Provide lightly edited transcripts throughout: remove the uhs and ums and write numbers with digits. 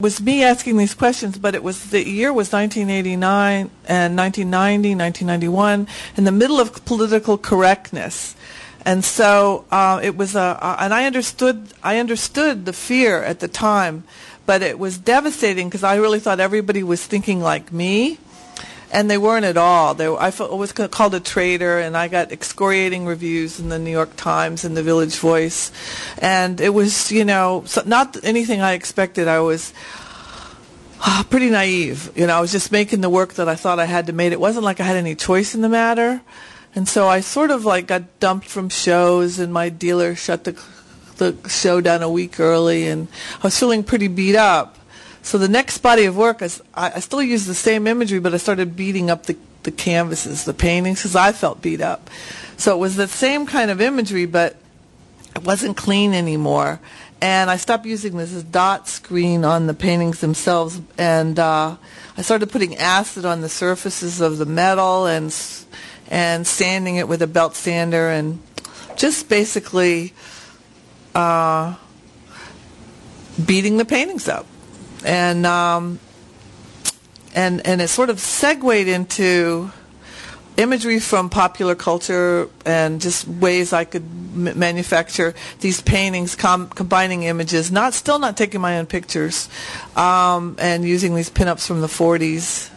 was me asking these questions, but it was the year was 1989 and 1990, 1991, in the middle of political correctness. And so it was and I understood the fear at the time, but it was devastating because I really thought everybody was thinking like me, and they weren't at all. I was called a traitor, and I got excoriating reviews in the New York Times and the Village Voice, and it was, not anything I expected. I was pretty naive. I was just making the work that I thought I had to make. It wasn't like I had any choice in the matter. And so I sort of got dumped from shows, and my dealer shut the show down a week early, and I was feeling pretty beat up. So the next body of work, I still used the same imagery, but I started beating up the canvases, the paintings, because I felt beat up. So it was the same kind of imagery, but it wasn't clean anymore. And I stopped using this dot screen on the paintings themselves, and I started putting acid on the surfaces of the metal and sanding it with a belt sander, and just basically beating the paintings up. And it sort of segued into imagery from popular culture and just ways I could manufacture these paintings, combining images, still not taking my own pictures, and using these pinups from the 40s.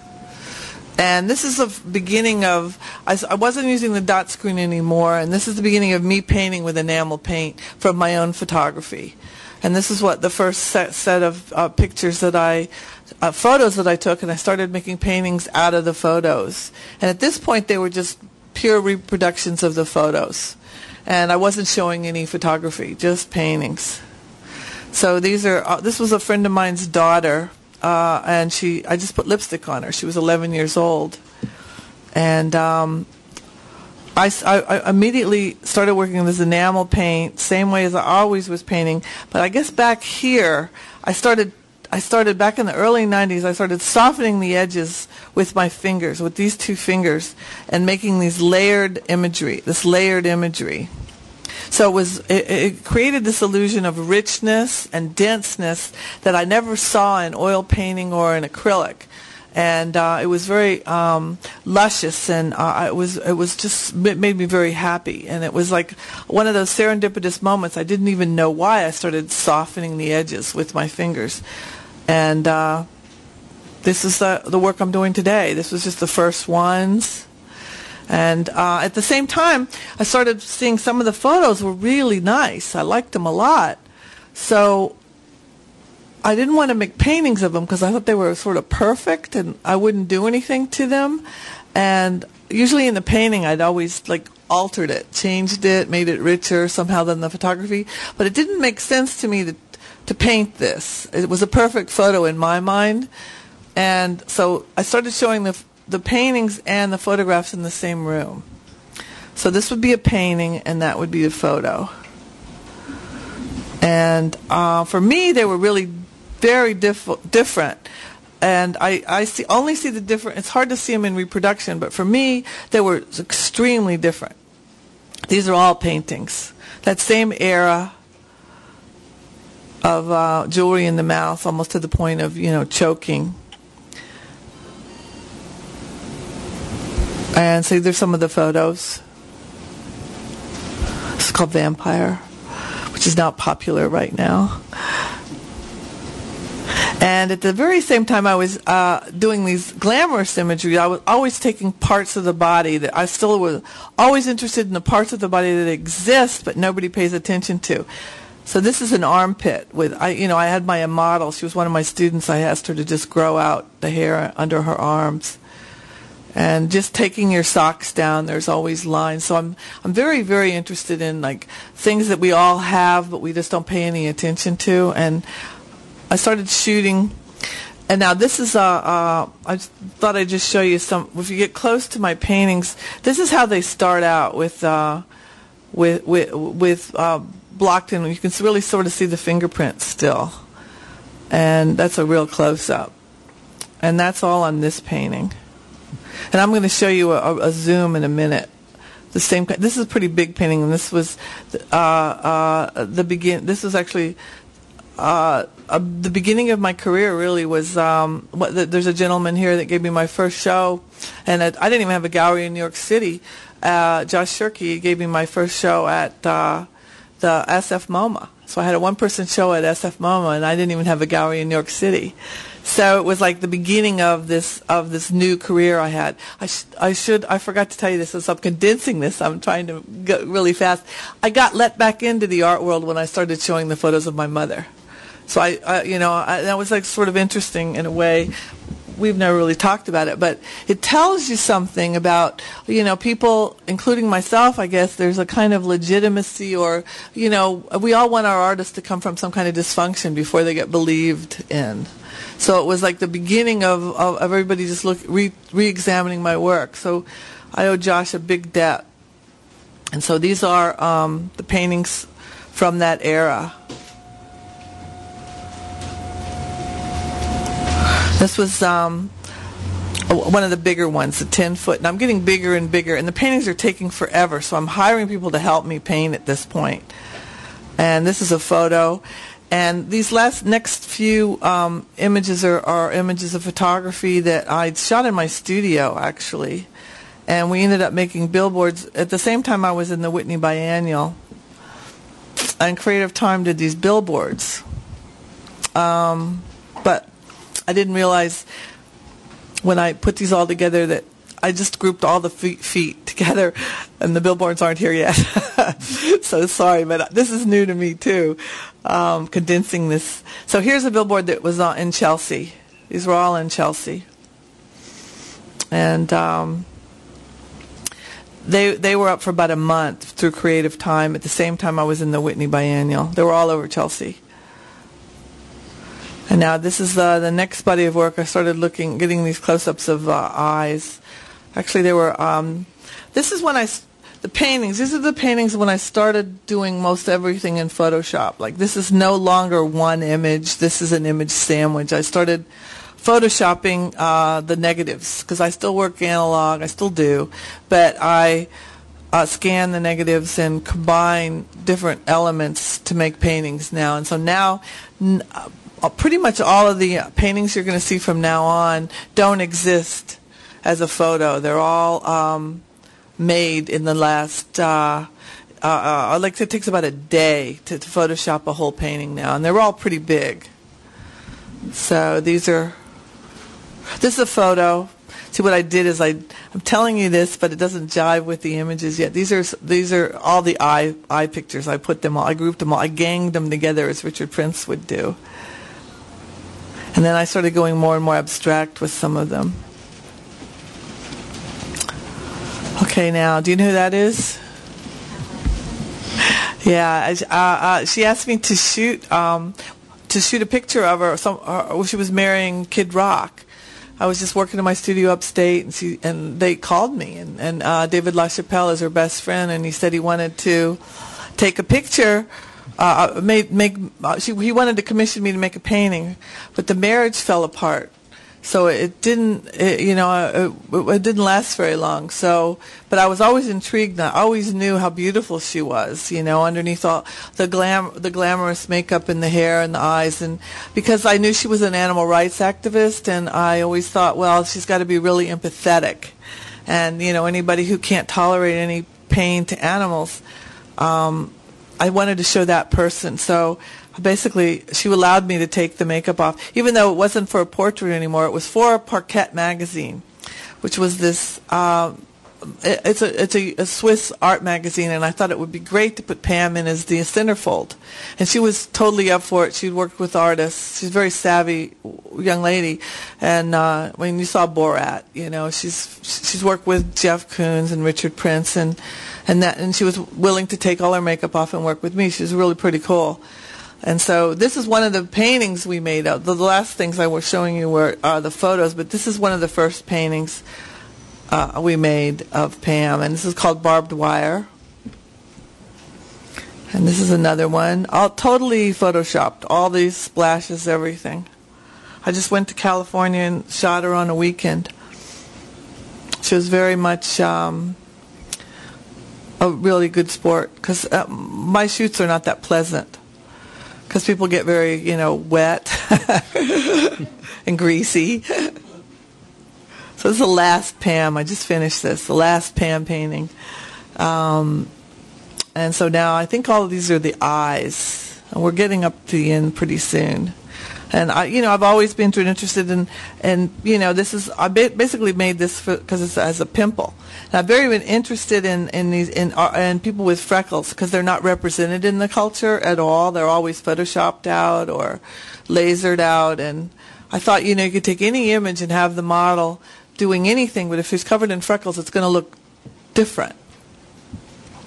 And this is the beginning of, I wasn't using the dot screen anymore, and this is the beginning of me painting with enamel paint from my own photography. And this is what the first set of pictures photos that I took, and I started making paintings out of the photos. And at this point, they were just pure reproductions of the photos. And I wasn't showing any photography, just paintings. So this was a friend of mine's daughter, and I just put lipstick on her. She was 11 years old. And I immediately started working with enamel paint, same way as I always was painting. But I guess back here, I started back in the early 90s, I started softening the edges with my fingers, with these two fingers, and making this layered imagery. So it created this illusion of richness and denseness that I never saw in oil painting or in acrylic. And it was very luscious, and it made me very happy. And it was like one of those serendipitous moments. I didn't even know why I started softening the edges with my fingers. And this is the work I'm doing today. This was just the first ones. And at the same time, I started seeing some of the photos were really nice. I liked them a lot. So I didn't want to make paintings of them because I thought they were sort of perfect and I wouldn't do anything to them. And usually in the painting, I'd always altered it, changed it, made it richer somehow than the photography. But it didn't make sense to me to paint this. It was a perfect photo in my mind. And so I started showing the paintings and the photographs in the same room. So this would be a painting and that would be a photo. And for me, they were really very different. And I only see the difference. It's hard to see them in reproduction, but for me, they were extremely different. These are all paintings. That same era of jewelry in the mouth, almost to the point of, choking. And so there's some of the photos. It's called Vampire, which is not popular right now. And at the very same time I was doing these glamorous imagery, I was always taking parts of the body that I still was always interested in, the parts of the body that exist but nobody pays attention to. So this is an armpit with, I had my model. She was one of my students. I asked her to just grow out the hair under her arms. And just taking your socks down, there's always lines. So I'm very, very interested in things that we all have, but we just don't pay any attention to. And I started shooting. And now this is I thought I'd just show you some. If you get close to my paintings, this is how they start out with blocked in. You can really sort of see the fingerprints still, and that's a real close up. And that's all on this painting. And I'm going to show you a zoom in a minute. This is a pretty big painting, and this was This was actually the beginning of my career really was, there's a gentleman here that gave me my first show, and I didn't even have a gallery in New York City. Josh Shirky gave me my first show at the SF MoMA. So I had a one-person show at SF MoMA, and I didn't even have a gallery in New York City. So it was like the beginning of this new career I had. I forgot to tell you this, so I'm condensing this. I'm trying to go really fast. I got let back into the art world when I started showing the photos of my mother. So that was like sort of interesting in a way. We've never really talked about it, but it tells you something about, people, including myself, I guess, there's a kind of legitimacy, or, we all want our artists to come from some kind of dysfunction before they get believed in. So it was like the beginning of everybody just re-examining my work. So I owe Josh a big debt. And so these are the paintings from that era. This was one of the bigger ones, the 10-foot, and I'm getting bigger and bigger, and the paintings are taking forever, so I'm hiring people to help me paint at this point. And this is a photo, and these next few images are images of photography that I shot in my studio, actually, and we ended up making billboards. At the same time I was in the Whitney Biennial, and Creative Time did these billboards. But I didn't realize when I put these all together that I just grouped all the feet together, and the billboards aren't here yet. So sorry, but this is new to me too, condensing this. So here's a billboard that was in Chelsea. These were all in Chelsea. And they were up for about a month through Creative Time. At the same time I was in the Whitney Biennial. They were all over Chelsea. And now this is the next body of work. I started getting these close-ups of eyes. Actually, they were, this is when the paintings, these are the paintings when I started doing most everything in Photoshop. Like, this is no longer one image. This is an image sandwich. I started Photoshopping the negatives, because I still work analog. I still do. But I scan the negatives and combine different elements to make paintings now. And so now, pretty much all of the paintings you're going to see from now on don't exist as a photo. They're all made in the last, like it takes about a day to Photoshop a whole painting now, and they're all pretty big. So this is a photo. See, what I did is I'm telling you this, but it doesn't jive with the images yet. These are all the eye pictures. I put them all, I grouped them all, I ganged them together as Richard Prince would do. And then I started going more and more abstract with some of them. Okay, now, do you know who that is? Yeah, she asked me to shoot a picture of her. She was marrying Kid Rock. I was just working in my studio upstate, and they called me, and David LaChapelle is her best friend, and he said he wanted to take a picture. He wanted to commission me to make a painting, but the marriage fell apart, so it didn't last very long. So, but I was always intrigued. I always knew how beautiful she was, underneath all the glamorous makeup and the hair and the eyes, and because I knew she was an animal rights activist, and I always thought, well, she's got to be really empathetic, and anybody who can't tolerate any pain to animals. I wanted to show that person, so basically she allowed me to take the makeup off, even though it wasn't for a portrait anymore. It was for Parquet magazine, which was this. It's a Swiss art magazine, and I thought it would be great to put Pam in as the centerfold, and she was totally up for it. She'd worked with artists. She's a very savvy young lady, and when you saw Borat, she's worked with Jeff Koons and Richard Prince, and she was willing to take all her makeup off and work with me. She was really pretty cool. And so this is one of the paintings we made of. The last things I was showing you were the photos, but this is one of the first paintings we made of Pam, and this is called Barbed Wire. And this is another one, all totally photoshopped, all these splashes, everything. I just went to California and shot her on a weekend. She was very much a really good sport, because my shoots are not that pleasant. because people get very, wet and greasy. So this is the last Pam. I just finished this, the last Pam painting. And so now I think all of these are the eyes. And we're getting up to the end pretty soon. And I've always been interested in I basically made this because it's as a pimple. And I've very been interested in people with freckles because they're not represented in the culture at all. They're always photoshopped out or lasered out. And I thought, you could take any image and have the model doing anything, but if he's covered in freckles, it's going to look different.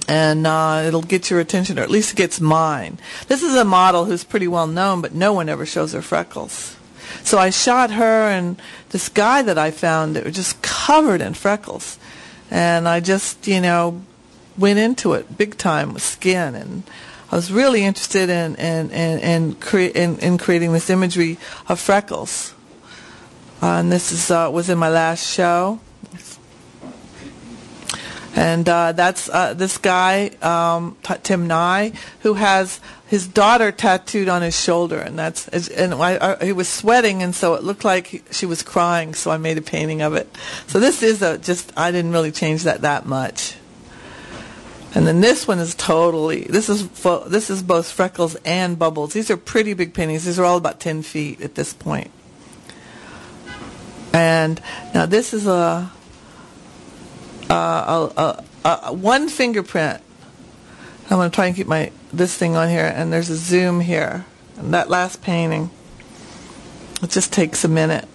And it'll get your attention, or at least it gets mine. This is a model who's pretty well known, but no one ever shows her freckles. So I shot her and this guy that I found that was just covered in freckles. And I just, went into it big time with skin. And I was really interested in creating this imagery of freckles. And this was in my last show. And that's this guy, Tim Nye, who has his daughter tattooed on his shoulder, and he was sweating, and so it looked like she was crying. So I made a painting of it. So this is I didn't really change that much. And then this one is this is both freckles and bubbles. These are pretty big paintings. These are all about 10 feet at this point. And now this is one fingerprint. I'm going to try and keep this thing on here, and there's a zoom here. And that last painting, it just takes a minute.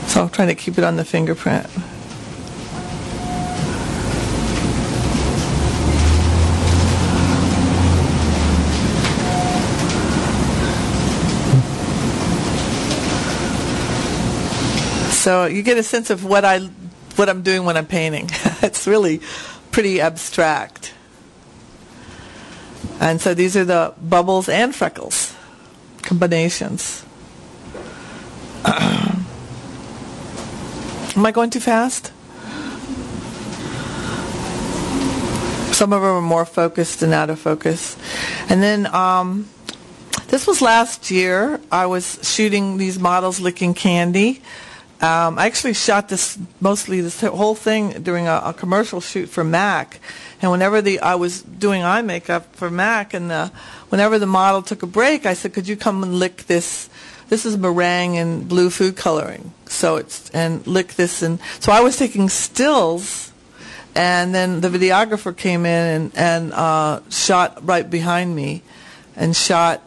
So I'm trying to keep it on the fingerprint. So you get a sense of what I'm doing when I'm painting. It's really pretty abstract. And so these are the bubbles and freckles combinations. Am I going too fast? Some of them are more focused and out of focus. And then this was last year. I was shooting these models licking candy. I actually shot this whole thing during a commercial shoot for Mac, and whenever I was doing eye makeup for Mac, and whenever the model took a break, I said, "Could you come and lick this? This is meringue and blue food coloring, and lick this." And so I was taking stills, and then the videographer came in and shot right behind me, and shot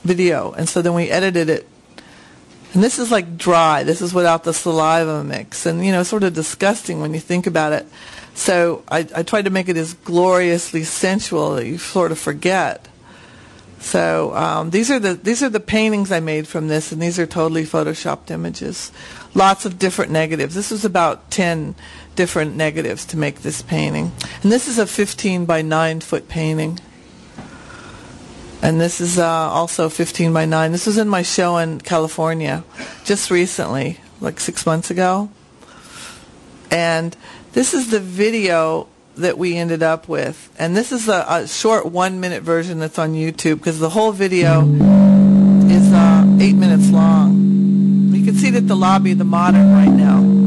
video, and so then we edited it. And this is like dry. This is without the saliva mix. And, sort of disgusting when you think about it. So I tried to make it as gloriously sensual that you sort of forget. So these are the paintings I made from this, and these are totally photoshopped images. Lots of different negatives. This was about 10 different negatives to make this painting. And this is a 15 by 9 foot painting. And this is also 15 by 9. This was in my show in California just recently, like 6 months ago. And this is the video that we ended up with. And this is a short 1-minute version that's on YouTube, because the whole video is 8 minutes long. You can see it at the lobby of the Modern right now.